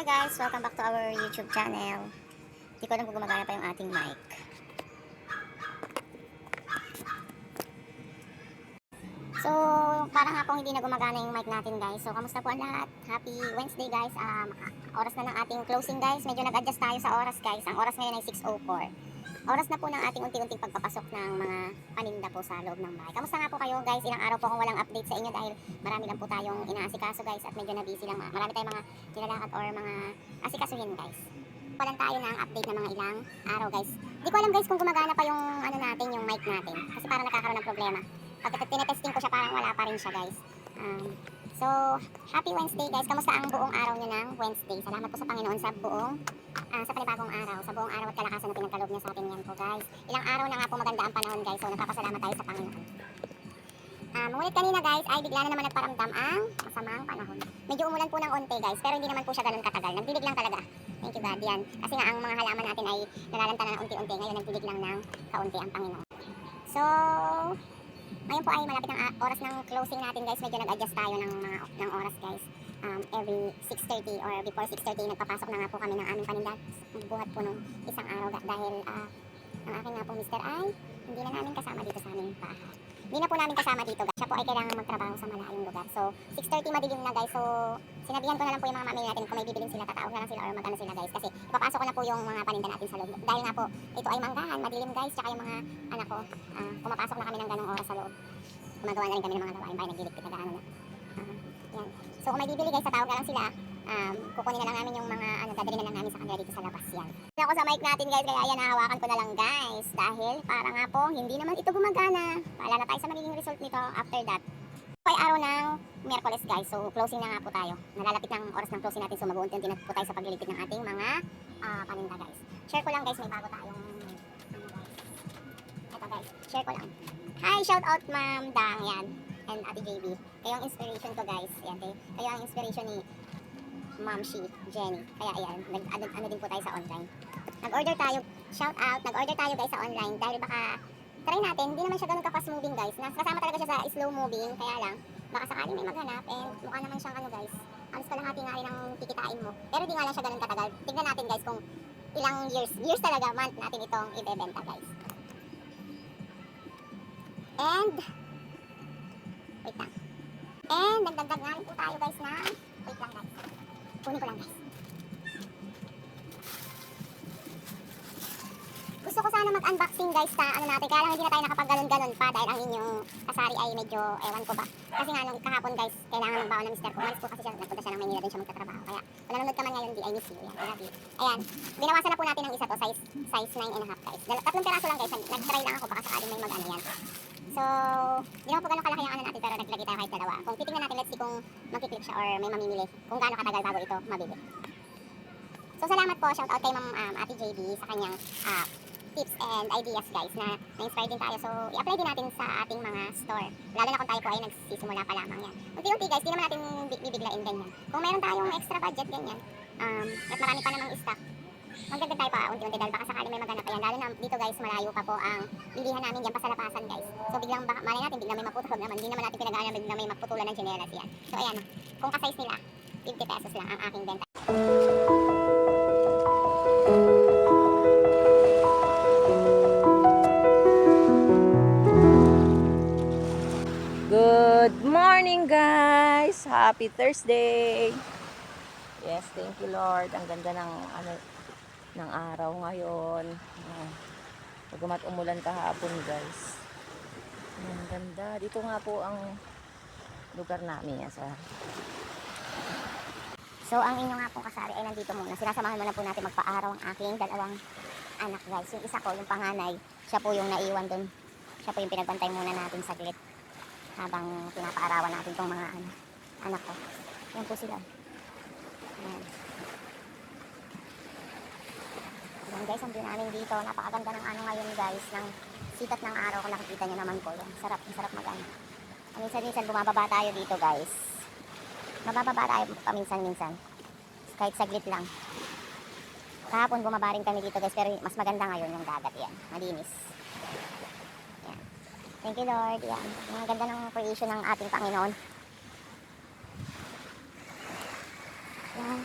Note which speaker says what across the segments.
Speaker 1: Hi guys! Welcome back to our YouTube channel. Hindi ko alam kung gumagana pa yung ating mic. So, parang hapong hindi na gumagana yung mic natin guys. So, kamusta po ang lahat? Happy Wednesday guys. Oras na ng ating closing guys. Medyo nag-adjust tayo sa oras guys. Ang oras ngayon ay 6:04. Oras na po ng ating unti-unting pagpapasok ng mga paninda po sa loob ng bahay. Kamusta nga po kayo guys? Ilang araw po akong walang update sa inyo dahil marami lang po tayong inaasikaso guys at medyo na busy lang. Marami tayong mga nilalakad or mga asikasuhin guys. Walan tayo ng update na mga ilang araw guys. Hindi ko alam guys kung gumagana pa yung ano natin, yung mic natin. Kasi parang nakakaroon ng problema. Pag tinetesting ko siya parang wala pa rin siya guys. So, happy Wednesday guys. Kamusta ang buong araw nyo ng Wednesday? Salamat po sa Panginoon sa sa panibagong araw. Sa buong araw at kalakasan na pinagkaloob niya sa atin yan po guys. Ilang araw na nga po maganda ang panahon guys. So, nagpapasalamat tayo sa Panginoon. Ngunit kanina guys ay bigla na naman nagparamdam ang masamang panahon. Medyo umulan po ng onte guys, pero hindi naman po siya ganun katagal. Nagdilig lang talaga. Thank you God yan. Kasi nga ang mga halaman natin ay nalalanta na ng unti-unti. Ngayon nagdilig lang ng kaunti ang Panginoon. So, ngayon po ay malapit ang oras ng closing natin guys. Medyo nag-adjust tayo ng oras guys. Every 6:30 or before 6:30 nagpapasok na nga po kami ng aming paninda. Buhat po nung isang araw dahil ang aking nga po mister ay hindi na namin kasama dito sa aming bahay. Hindi na po namin kasama dito guys. Siya po ay kailangan magtrabaho sa malayong lugar. So 6:30 madilim na guys. So sinabihan ko na lang po yung mga mami natin kung may bibilin sila, tatawag na lang sila or mag-ano sila guys. Kasi ipapasok ko na po yung mga paninda natin sa loob. Dahil nga po ito ay manggahan, madilim guys. Tsaka yung mga anak ko, pumapasok na kami ng ganong oras sa loob. Gumagawa na rin kami ng mga gawain bahay, nagliligpit na gaano na. Yan. So kung may bibili guys, tatawag na lang sila. Kukunin na lang namin yung mga dadali na lang namin sa kanila dito sa labas yan. Ako sa mic natin guys, kaya yan nahawakan ko na lang guys. Dahil para nga po, hindi naman ito gumagana. Paala na tayo sa magiging result nito after that. Ay araw ng Miyerkules guys, so closing na nga po tayo. Nalalapit ng oras ng closing natin, so mag-uunti-unti na po tayo sa pagliligpit ng ating mga paninda guys. Share ko lang guys, may bago tayong guys. Ito guys, share ko lang. Hi, shout out Ma'am Dang yan and Ate JB. Kayo ang inspiration ko guys. Yan, kayo ang inspiration ni Ma'am Shi, Jenny. Kaya ayan, ano din po tayo sa online. Nag-order tayo, shout out, nag-order tayo guys sa online dahil baka try natin, hindi naman siya ganun ka-fast moving guys. Kasama talaga siya sa slow moving, kaya lang baka sakaling may maghanap and mukha naman siyang ano guys. Alis kalahati nga rin ang kikitain mo. Pero di nga lang siya ganun katagal. Tignan natin guys kung ilang years talaga, month natin itong ibebenta guys. And wait lang. And nagdagdag nga rin po tayo guys na wait lang guys. Kunin ko lang guys. Gusto ko sana mag-unboxing guys sa ano natin. Kaya lang hindi na tayo nakapag-ganon-ganon pa dahil ang inyong kasari ay medyo ewan ko ba. Kasi nga nung kahapon guys, kailangan ng baon ng mister ko. Umalis po kasi siya, nagpunta siya ng Maynila din siya magtatrabaho. Kaya wala nanonood ka man ngayon, di I miss you. Yan, I love you. Ayan, binawasan na po natin ng isa to, size 9.5 guys. Tatlong piraso lang guys, nag-try lang ako baka sakaling may mag-ano yan. So, hindi naman po gano'ng kalaki ang ano natin pero naglagay tayo kahit dalawa. Kung titingnan natin, let's see kung magkiklik siya or may mamimili. Kung gaano katagal bago ito mabili. So, salamat po. Shout out kay Ma'am Ate JB sa kanyang tips and ideas guys na na-inspire din tayo. So, i-apply din natin sa ating mga store. Lalo na kung tayo po ay nagsisimula pa lamang yan. Unti-unti guys, di naman natin bibiglain ganyan. Kung meron tayong extra budget ganyan, at marami pa namang stock, magdagdag tayo pa unti-unti dahil baka sakaling may maghanap. Ayan, lalo na dito guys, malayo pa po ang bilihan namin dyan pasalapasan guys. So biglang malay natin, biglang may maputol naman. Hindi naman natin pinag-aalam, biglang may maputulan ng tsinelas yan. So ayan, kung ka-size nila, 50 pesos lang ang aking benta.
Speaker 2: Good morning guys! Happy Thursday! Yes, thank you Lord. Ang ganda ng araw ngayon. Bagamat umulan kahapon guys. Ang ganda. Dito nga po ang lugar namin.
Speaker 1: So ang inyo nga pong kasari ay nandito muna. Sinasamahan muna po natin magpa-araw ang aking dalawang anak guys. Yung isa ko, yung panganay, siya po yung naiwan dun. Siya po yung pinagbantay muna natin saglit habang pinapaarawan natin tong mga anak ko. Yan po sila. Ayan. Ayan guys, ang namin dito. Napakaganda ng ano ngayon guys, ng sikat ng araw kung nakikita nyo naman po. Yan. Sarap mag-ano. Minsan-minsan bumababa tayo dito guys. Mabababa tayo paminsan-minsan. Kahit saglit lang. Kahapon bumaba rin kami dito guys, pero mas maganda ngayon yung dagat yan. Malinis. Yan. Thank you Lord. Yan. Ang ganda ng creation ng ating Panginoon. Yan.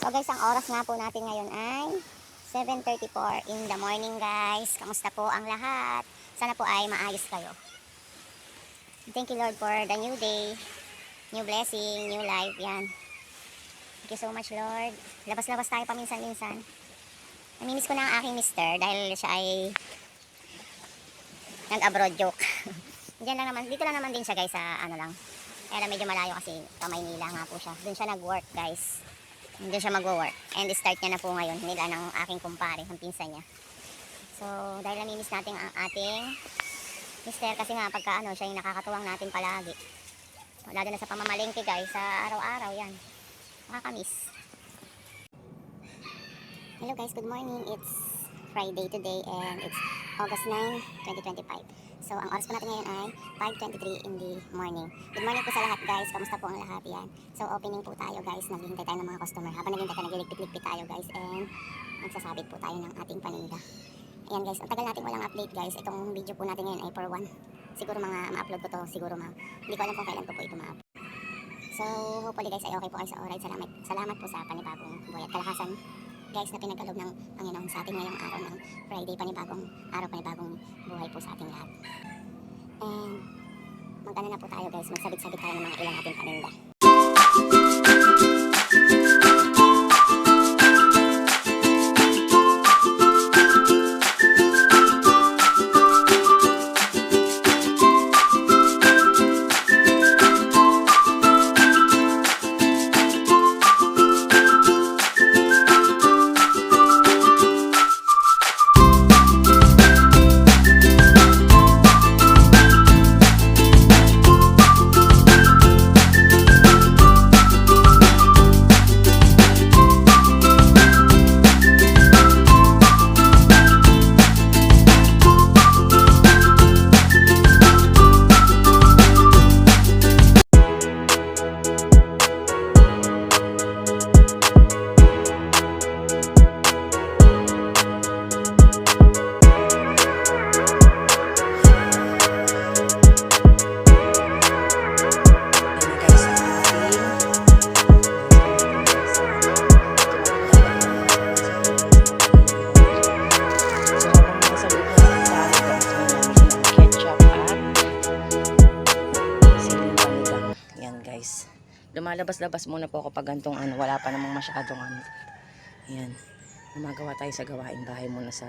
Speaker 1: So guys, ang oras nga po natin ngayon ay 7:34 in the morning guys. Kamusta po ang lahat? Sana po ay maayos kayo. Thank you Lord for the new day, new blessing, new life. Yan. Thank you so much Lord. Labas-labas tayo paminsan-minsan. Namimiss ko na ang aking mister dahil siya ay nag-abroad joke. Diyan lang naman, dito lang naman din siya guys sa ano lang. Kaya medyo malayo kasi sa Maynila nga po siya. Doon siya nag-work guys. Doon siya mag-work. And start niya na po ngayon nila ng aking kumpare, ang pinsan niya. So dahil namimiss natin ang ating mister kasi nga pagka ano, siya yung nakakatuwang natin palagi. Lalo na sa pamamalengke guys, sa araw-araw yan. Nakakamiss. Hello guys, good morning. It's Friday today and it's August 9, 2025. So ang oras po natin ngayon ay 5:23 in the morning. Good morning po sa lahat guys. Kamusta po ang lahat yan? So opening po tayo guys. Naghihintay tayo ng mga customer. Habang naghihintay tayo, nagliligpit-ligpit tayo guys. And nagsasabit po tayo ng ating paninda. Ayan guys, ang tagal natin walang update guys. Itong video po natin ngayon ay for one. Siguro mga ma-upload ko to. Siguro hindi ko alam kung kailan po ito ma-upload. So hopefully guys ay okay po kayo sa oray. Salamat po sa panibagong buhay at kalakasan guys na pinagkaloob ng Panginoon sa ating ngayong araw ng Friday, panibagong araw, panibagong buhay po sa ating lahat. And mag-ano na po tayo guys, magsabit-sabit tayo ng mga ilang ating paninda.
Speaker 2: Lumalabas-labas muna po ako pag gantong ano, wala pa namang masyadong ano. Ayan. Gumagawa tayo sa gawaing bahay muna sa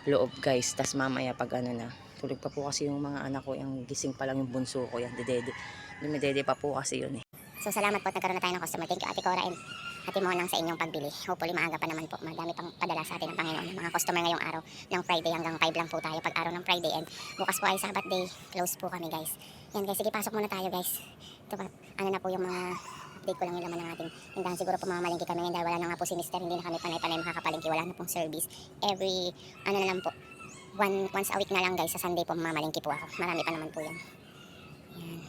Speaker 2: loob guys. Tas mamaya pag ano na, tulog pa po kasi yung mga anak ko, yung gising pa lang yung bunso ko, yan, dumidede pa po kasi yun eh.
Speaker 1: So salamat po at nagkaroon na tayo ng customer. Thank you Ate Cora and Ate Monang sa inyong pagbili. Hopefully maaga pa naman po. Madami pang padala sa atin ng Panginoon ng mga customer ngayong araw ng Friday. Hanggang 5 lang po tayo pag araw ng Friday. And bukas po ay Sabbath day. Close po kami guys. Yan guys, sige pasok muna tayo guys. Ito pa, ano na po yung mga update ko lang yung laman ng ating tindahan. Siguro po mamamalingki kami ngayon dahil wala na nga po si Mister. Hindi na kami panay-panay makakapalingki. Wala na pong service. Every ano na lang po, once a week na lang guys. Sa Sunday po mamamalingki po ako. Marami pa naman po yan. Yan.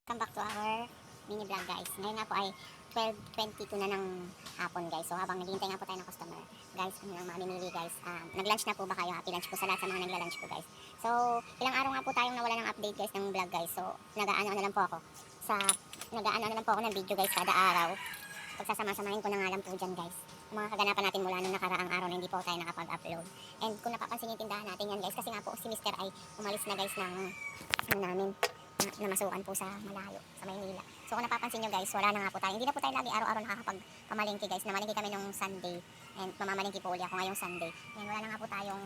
Speaker 1: Welcome back to our mini vlog guys. Ngayon nga po ay 12:22 na ng hapon guys. So habang naghihintay nga po tayo ng customer guys, kami lang mamimili guys. Nag-lunch na po ba kayo? Happy lunch po sa lahat sa mga nagla-lunch po guys. So ilang araw nga po tayong nawala ng update guys ng vlog guys. So nag-aano na lang po ako ng video guys kada araw. Pagsasama-samahin ko na nga lang po dyan guys. Yung mga kaganapan natin mula nung nakaraang araw na hindi po tayo nakapag-upload. And kung napapansin yung tindahan natin yan guys, kasi nga po si Mr. ay umalis na guys ng namin namasukan po sa malayo, sa Maynila. So kung napapansin nyo guys, wala na nga po tayo. Hindi na po tayo lagi araw-araw nakakapag-pamalingki guys. Namalingki kami nung Sunday and mamamalingki po uli ako ngayong Sunday. Yan, wala na nga po tayong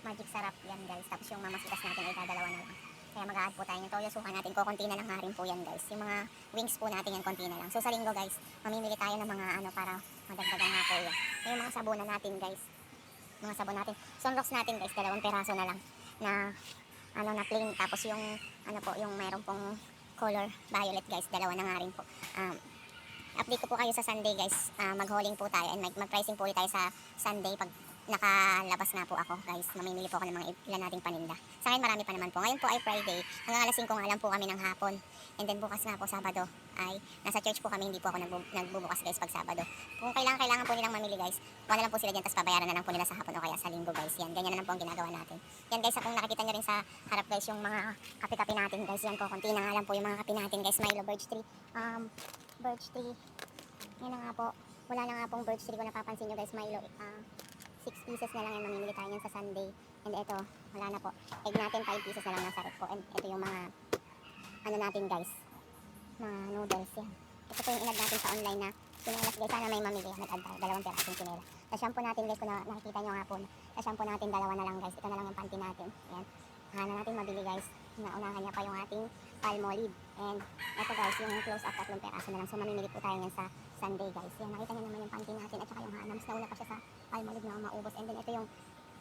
Speaker 1: magic sarap yan guys. Tapos yung mamasitas natin ay dadalawa na lang. Kaya mag-add po tayo ng toyo suka natin. Kukunti na lang nga rin po yan guys. Yung mga wings po natin yan, konti na lang. So sa linggo guys, mamimili tayo ng mga ano para madagdagan nga po yan. Yung mga sabunan natin guys. Mga sabon natin. Sunrocks natin guys, 2 peraso na lang na ano na plain, tapos yung ano po, yung meron pong color violet guys, 2 na nga rin po. Update ko po kayo sa Sunday guys. Mag-hauling po tayo and mag-pricing po ulit tayo sa Sunday pag nakalabas nga po ako guys. Mamimili po ako ng mga ilan nating paninda. Sa akin marami pa naman po. Ngayon po ay Friday. Hanggang alas 5 nga lang po kami ng hapon. And then bukas nga po Sabado ay nasa church po kami. Hindi po ako nagbubukas guys pag Sabado. Kung kailangan po nilang mamili guys, wala lang po sila dyan. Tapos pabayaran na lang po nila sa hapon o kaya sa linggo guys. Yan, ganyan na lang po ang ginagawa natin. Yan guys, kung nakikita nyo rin sa harap guys yung mga kape-kape natin guys. Yan ko, konti na nga lang po yung mga kape natin guys. Milo Birch Tree. Birch Tree. Yan na nga po. Wala na nga pong Birch Tree kung napapansin nyo guys. Milo. 6 pieces na lang yung mamimili tayo yan sa Sunday. And ito, wala na po. Egg natin 5 pieces na lang nasa rep po. And ito yung mga ano natin guys. Mga noodles yan. Ito po yung inad natin sa online na chinelas guys. Sana may mamili. Nag-add tayo. 2 pirasong chinela. Sa shampoo natin guys, kung nakikita nyo nga po. Sa shampoo natin, 2 na lang guys. Ito na lang yung panty natin. Yan. Hana natin mabili guys. Naunahan niya pa yung ating Palmolive. And ito guys, yung close up 3 peraso na lang. So mamimili po tayo yan sa Sunday guys. Yan, nakita nyo naman yung panty natin at saka yung hanams. Nauna pa siya sa Palmolive na maubos. And then ito yung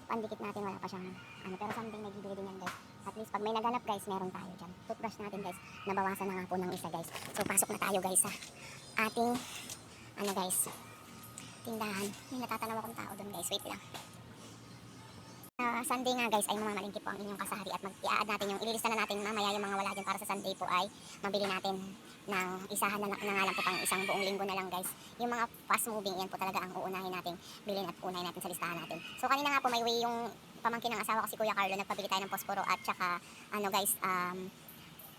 Speaker 1: pandikit natin, wala pa siyang ano. Pero someday may bibili din yan guys. At least pag may naganap guys, meron tayo dyan. Toothbrush natin guys, nabawasan na nga po ng isa guys. So pasok na tayo guys sa ating ano guys, tindahan. May natatanaw akong tao doon guys. Wait lang. Sunday nga guys ay mamamalingki po ang inyong kasari at i-add natin yung ililista na natin mamaya yung mga wala dyan para sa Sunday po ay mabili natin ng isahan na nga lang po pang isang buong linggo na lang guys. Yung mga fast moving yan po talaga ang uunahin natin bilhin at unahin natin sa listahan natin. So kanina nga po may way yung pamangkin ng asawa ko si Kuya Carlo, nagpabili tayo ng posporo at saka ano guys,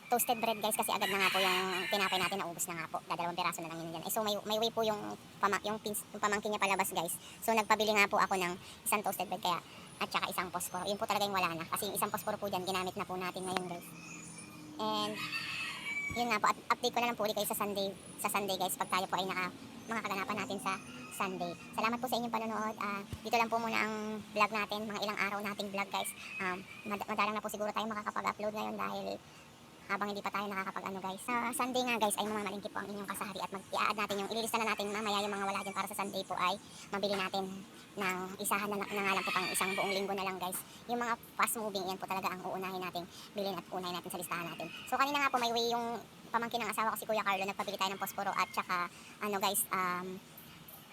Speaker 1: toasted bread guys kasi agad na nga po yung tinapay natin naubos na nga po. 2 piraso na lang yun dyan. So may way po yung pamangkin niya palabas guys. So nagpabili nga po ako ng isang toasted bread kaya at saka isang posporo. Yun po talaga yung wala na. Kasi yung isang posporo po dyan, ginamit na po natin ngayon guys. And yun nga po, update ko na lang po ulit kayo sa Sunday guys pag tayo po ay mga kaganapan natin sa Sunday. Salamat po sa inyong panonood. Dito lang po muna ang vlog natin, mga ilang araw nating vlog guys. Madalang na po siguro tayo makakapag-upload ngayon dahil habang hindi pa tayo nakakapag-ano guys. Sunday nga guys ay mamamalingki po ang inyong kasari at i-add natin yung ililista na natin mamaya yung mga wala dyan para sa Sunday po ay mabili natin ng isahan na nga lang po pang isang buong linggo na lang guys. Yung mga fast moving yan po talaga ang uunahin natin bilhin at unahin natin sa listahan natin. So kanina nga po may way yung pamangkin ng asawa ko si Kuya Carlo, nagpabili tayo ng posporo at saka ano guys,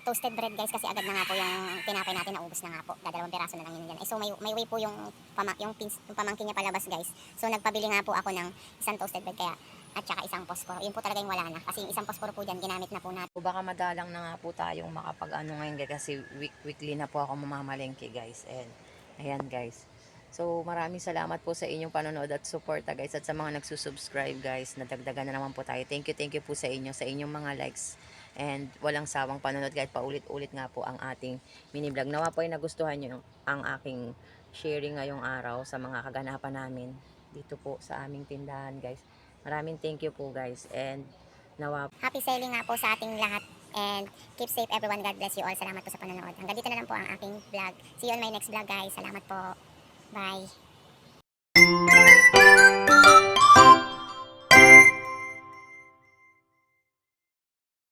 Speaker 1: toasted bread guys kasi agad na nga po yung tinapay natin naubos na nga po. 2 piraso na lang yun dyan. So may way po yung pamangkin niya palabas guys. So nagpabili nga po ako ng isang toasted bread kaya at saka isang posporo. Yun po talaga yung wala na. Kasi yung isang posporo po dyan, ginamit na po natin.
Speaker 2: Baka madalang na nga po tayong makapag-ano ngayon guys kasi weekly na po ako mamamalengke guys. And ayan guys. So maraming salamat po sa inyong panonood at suporta guys at sa mga nagsusubscribe guys. Nadagdagan na naman po tayo. Thank you po sa inyong mga likes. And walang sawang panonood kahit paulit-ulit nga po ang ating mini vlog. Nawa po ay nagustuhan nyo ang aking sharing ngayong araw sa mga kaganapan namin dito po sa aming tindahan guys. Maraming thank you po guys and nawa
Speaker 1: Happy selling nga po sa ating lahat. And keep safe everyone. God bless you all. Salamat po sa panonood. Hanggang dito na lang po ang aking vlog. See you on my next vlog guys. Salamat po. Bye.